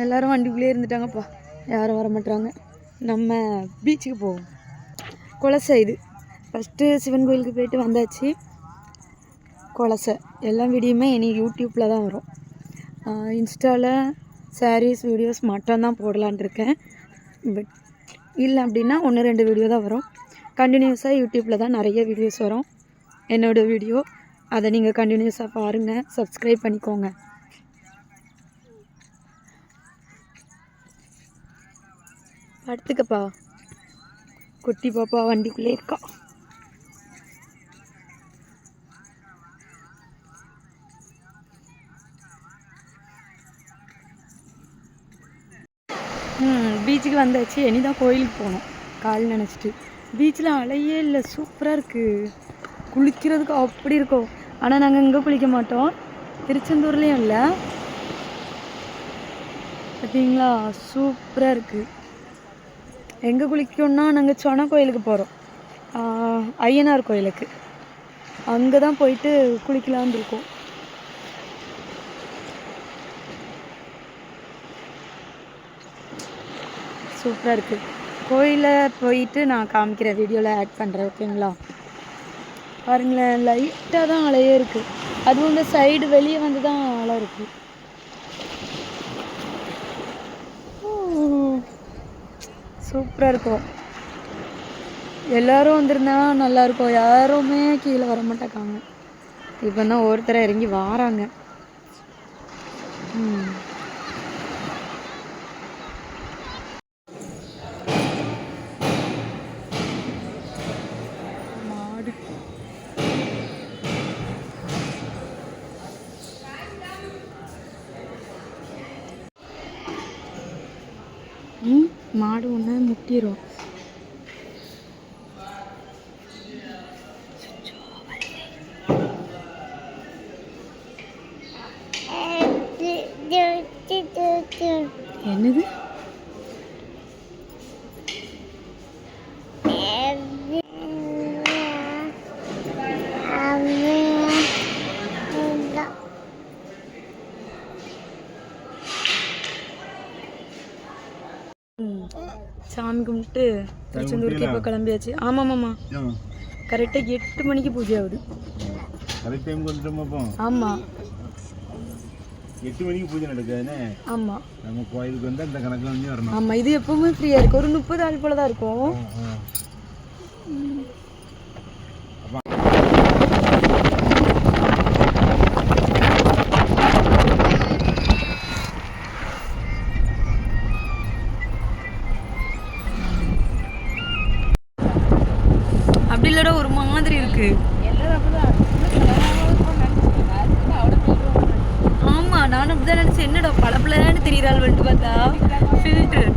எல்லோரும் வண்டிக்குள்ளே இருந்துட்டாங்கப்பா, யாரும் வர மாட்டாங்க. நம்ம பீச்சுக்கு போவோம். குளசை இது ஃபஸ்ட்டு சிவன் கோயிலுக்கு போயிட்டு வந்தாச்சு. குளசை எல்லா வீடியோமே இனி யூடியூப்பில் தான் வரும். இன்ஸ்டாவில் சாரீஸ் வீடியோஸ் மட்டும்தான் போடலான் இருக்கேன். பட் இல்லை அப்படின்னா 1-2 வீடியோ தான் வரும். கண்டினியூஸாக யூடியூப்பில் தான் நிறைய வீடியோஸ் வரும் என்னோடய வீடியோ. அதை நீங்கள் கண்டினியூஸாக பாருங்கள், சப்ஸ்கிரைப் பண்ணிக்கோங்க. படுத்துக்கப்பா, குட்டி பாப்பா வண்டிக்குள்ளே இருக்கா. பீச்சுக்கு வந்தாச்சு. இனிதான் கோயிலுக்கு போனோம். கால் நினச்சிட்டு பீச்சில் அலையே இல்லை, சூப்பராக இருக்குது. குளிக்கிறதுக்கு அப்படி இருக்கும். ஆனால் நாங்கள் இங்கே குளிக்க மாட்டோம், திருச்செந்தூர்லேயும் இல்லை. பார்த்தீங்களா, சூப்பராக இருக்குது. எங்கே குளிக்கணும்னா நாங்கள் சொன்ன கோயிலுக்கு போகிறோம், ஐயனார் கோயிலுக்கு. அங்கே தான் போயிட்டு குளிக்கலான்னு இருக்கோம். சூப்பராக இருக்குது. கோயிலில் போயிட்டு நான் காமிக்கிற வீடியோவில் ஆட் பண்ணுறேன், ஓகேங்களா? பாருங்களேன், லைட்டாக தான் அலையே இருக்குது. அதுவும் இந்த சைடு வெளியே வந்து தான் அலை இருக்குது. சூப்பராக இருக்கும். எல்லோரும் வந்திருந்தா நல்லாயிருக்கும். யாருமே கீழே வர மாட்டேக்காங்க. இப்போ தான் ஒருத்தரை இறங்கி வாராங்க. மாடு மாடு ஒன்று முட்டிடும். என்னது? சாமி கும்பிட்டு திருச்செந்தூருக்கு இப்போ கிளம்பியாச்சு. ஆமாம்மாம்மா, கரெக்டாக 8 மணிக்கு பூஜை ஆகுது. ஆமாம், 8 மணிக்கு பூஜை நடக்குதுன்னு. ஆமாம், நம்ம கோயிலுக்கு வந்து அந்த கணக்கில் வந்து வரணும். ஆமாம், இது எப்பவுமே ஃப்ரீயாக இருக்கும். ஒரு 30 ஆள் போல தான் இருக்கும். அப்படி இல்லைடா, ஒரு மாதிரி இருக்கு. ஆமா, நானும் அப்படிதான் நினைச்சேன். என்னடா பளபளன்னு தெரியறாள் வந்துட்டு பார்த்தா ஃபில்டர்.